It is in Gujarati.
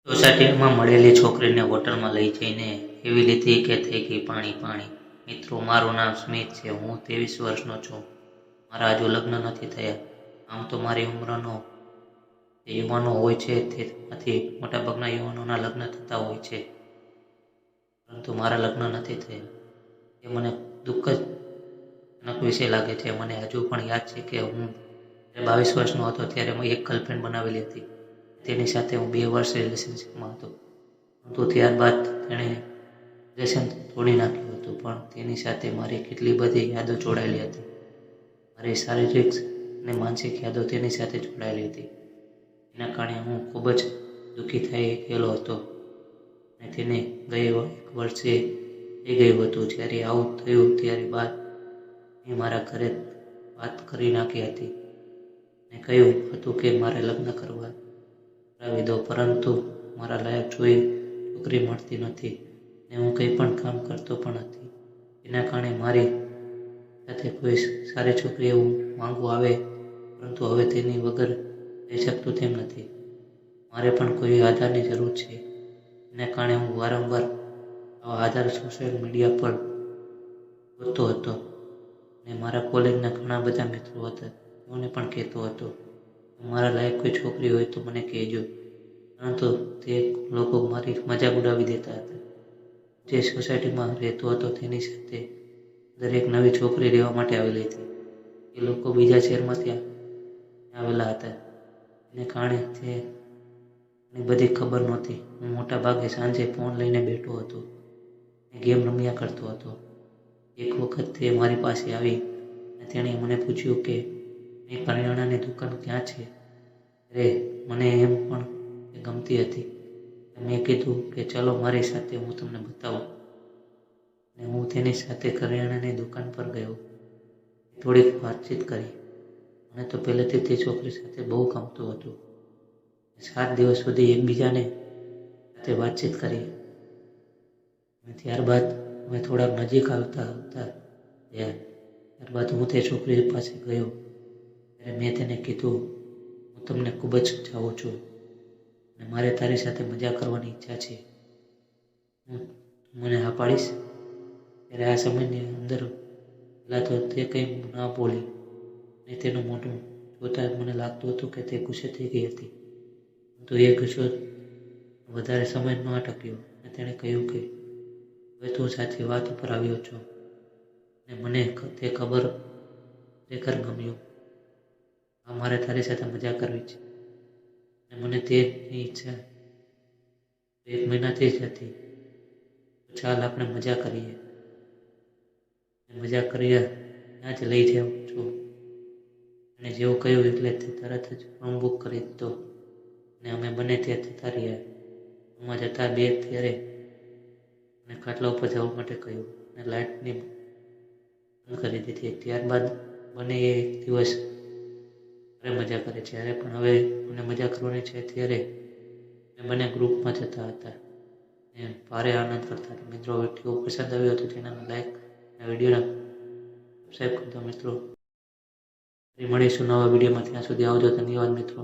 સોસાયટીમાં મળેલી છોકરીને હોટલમાં લઈ જઈને એવી લીધી કે થઈ ગઈ પાણી પાણી। મિત્રો, મારું નામ સ્મિત છે। હું 23 વર્ષનો છું। મારા હજુ લગ્ન નથી થયા। આમ તો મારી ઉંમરનો જે યુવાનો હોય છે તેમાંથી મોટાભાગના યુવાનોના લગ્ન થતા હોય છે, પરંતુ મારા લગ્ન નથી થયા। એ મને દુઃખજનક વિષય લાગે છે। મને હજુ પણ યાદ છે કે હું 22 વર્ષનો હતો ત્યારે મેં એક ગર્લફ્રેન્ડ બનાવેલી હતી। તેની સાથે હું 2 વર્ષ રિલેશનશિપમાં હતો, પરંતુ ત્યારબાદ તેણે રિલેશન તોડી નાખ્યું હતું। પણ તેની સાથે મારી કેટલી બધી યાદો જોડાયેલી હતી। મારી શારીરિક અને માનસિક યાદો તેની સાથે જોડાયેલી હતી। એના કારણે હું ખૂબ જ દુઃખી થઈ ગયેલો હતો અને તેને એક વર્ષે થઈ ગયું હતું જ્યારે આવું થયું। ત્યારે બાદ મેં મારા ઘરે વાત કરી નાખી હતી અને કહ્યું હતું કે મારે લગ્ન કરાવી દો, પરંતુ મારા લાયક છોકરી મળતી નથી અને હું કંઈ પણ કામ કરતો પણ નથી। એના કારણે મારી સાથે કોઈ સારી છોકરી એવું માંગવું આવે, પરંતુ હવે તેની વગર રહી શકતું તેમ નથી। મારે પણ કોઈ આધારની જરૂર છે। એના કારણે હું વારંવાર આવા આધાર સોશિયલ મીડિયા પર ગોતતો હતો અને મારા કોલેજના ઘણા બધા મિત્રો હતા તેઓને પણ કહેતો હતો મારા લાયક કોઈ છોકરી હોય તો મને કહેજો, પરંતુ તે લોકો મારી મજાક ઉડાવી દેતા હતા। જે સોસાયટીમાં રહેતો હતો તેની સાથે દરેક નવી છોકરી રહેવા માટે આવેલી હતી। એ લોકો બીજા શહેરમાંથી આવેલા હતા, એને કારણે તેની બધી ખબર નહોતી। હું મોટા ભાગે સાંજે ફોન લઈને બેઠો હતો અને ગેમ રમ્યા કરતો હતો। એક વખત તે મારી પાસે આવી અને તેણે મને પૂછ્યું કે મેં કરિયાણાની દુકાન ક્યાં છે। ત્યારે મને એમ પણ ગમતી હતી। મેં કીધું કે ચલો મારી સાથે, હું તમને બતાવું, અને હું તેની સાથે કરિયાણાની દુકાન પર ગયો। થોડીક વાતચીત કરી। મને તો પહેલેથી તે છોકરી સાથે બહુ ગમતું હતું। 7 દિવસ સુધી એકબીજાને સાથે વાતચીત કરી અને ત્યારબાદ અમે થોડાક નજીક આવતા ગયા। ત્યારબાદ હું તે છોકરી પાસે ગયો ત્યારે મેં તેને કીધું, હું તમને ખૂબ જ ચાહું છું અને મારે તારી સાથે મજા કરવાની ઈચ્છા છે। મને હા પાડીશ? ત્યારે આ સમયની અંદર પહેલાં તો તે કંઈ ના બોલી અને તેનું મોઢું જોતાં મને લાગતું હતું કે તે ગુસ્સે થઈ ગઈ હતી, પરંતુ એ ગુસ્સો વધારે સમય ન ટક્યો અને તેણે કહ્યું કે હવે તું સાચી વાત ઉપર આવ્યો છો અને મને તે ખરેખર ગમ્યું। આ મારે તારી સાથે મજા કરવી છે અને મને તેની ઈચ્છા 1 મહિનાથી જ હતી। તો ચાલ આપણે મજા કરીએ। મજા કર્યા ત્યાં જ લઈ જાઉં છું। અને જેવું કહ્યું એટલે તે તરત જ રૂમ બુક કરી દીધો અને અમે બંને ત્યાં જતા રહ્યા। રૂમમાં જતા ત્યારે મને ખાટલા ઉપર જવા માટે કહ્યું અને લાઇટની બંધ કરી દીધી। ત્યારબાદ બંને એક દિવસ મજા કરે। જ્યારે પણ હવે મને મજા કરવાની છે ત્યારે અમે બંને ગ્રુપમાં જતા હતા અને ભારે આનંદ કરતા હતા। મિત્રો, વિડીયો પસંદ આવ્યો તો ચેનલને લાઈક અને વિડીયોને સબસ્ક્રાઈબ કરજો મિત્રો। ફરી મળીશું નવા વિડીયોમાં, ત્યાં સુધી આવજો। ધન્યવાદ મિત્રો।